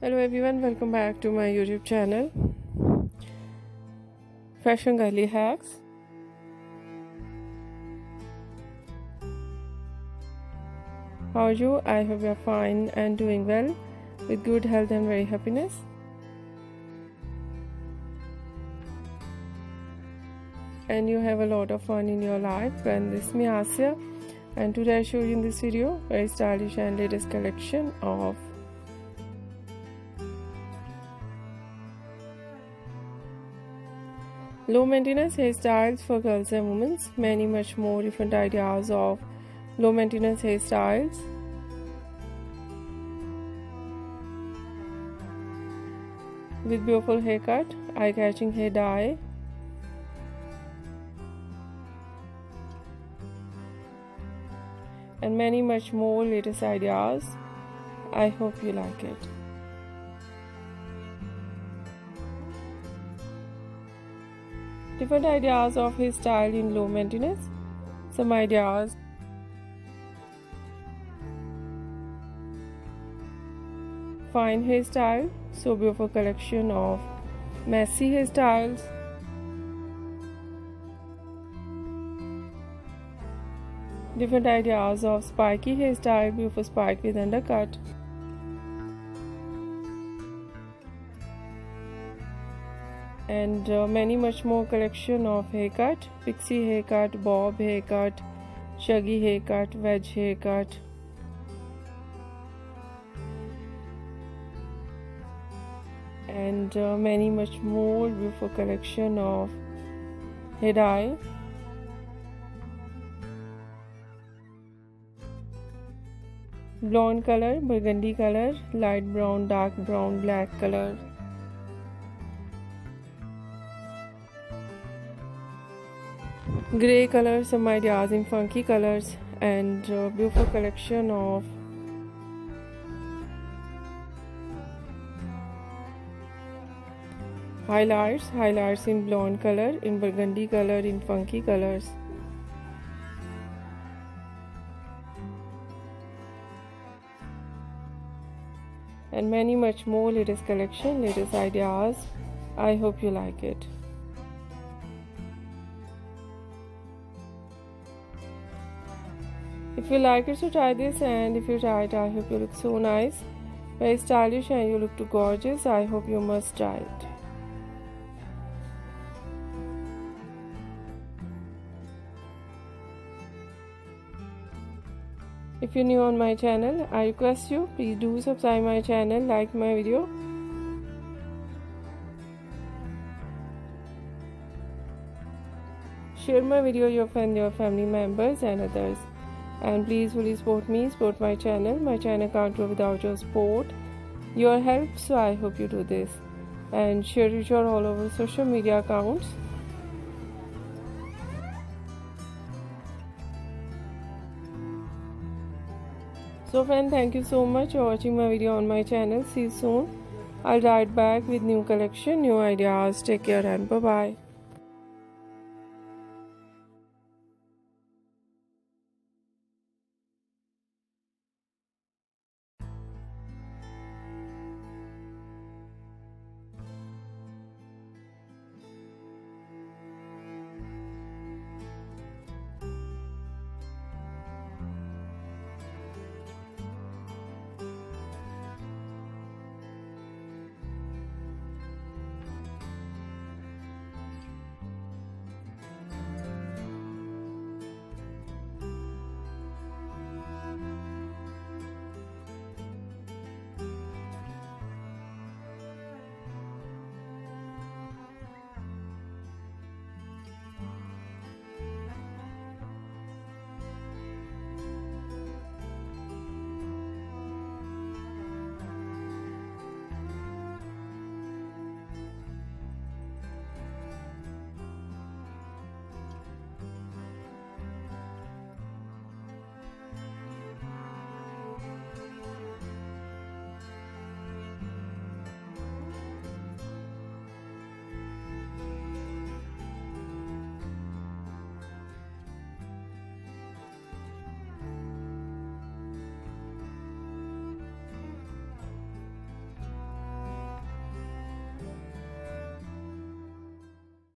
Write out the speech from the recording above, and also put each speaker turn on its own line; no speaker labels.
Hello everyone, welcome back to my YouTube channel Fashion Girly Hacks. How are you? I hope you are fine and doing well with good health and very happiness. And you have a lot of fun in your life. And this is me Asya, and today I show you in this video very stylish and latest collection of low maintenance hairstyles for girls and women. Many much more different ideas of low maintenance hairstyles. With beautiful haircut, eye-catching hair dye, and many much more latest ideas. I hope you like it. Different ideas of hairstyle in low maintenance. Some ideas. Fine hairstyle. So beautiful collection of messy hairstyles. Different ideas of spiky hairstyle, beautiful spike with undercut. And many much more collection of haircut, pixie haircut, bob haircut, shaggy haircut, wedge haircut. And many much more beautiful collection of hair dye. Blonde color, burgundy color, light brown, dark brown, black color. Grey color, some ideas in funky colors, and beautiful collection of highlights in blonde color, in burgundy color, in funky colors. And many much more latest collection, latest ideas. I hope you like it. If you like it, so try this, and if you try it, I hope you look so nice, very stylish, and you look too gorgeous. I hope you must try it. If you're new on my channel, I request you, please do subscribe my channel, like my video. Share my video with your friends, your family members and others. And please fully support me, support my channel. My channel can't grow without your support, your help, so I hope you do this. And share it all over social media accounts. So friends, thank you so much for watching my video on my channel. See you soon. I'll write back with new collection, new ideas. Take care and bye bye.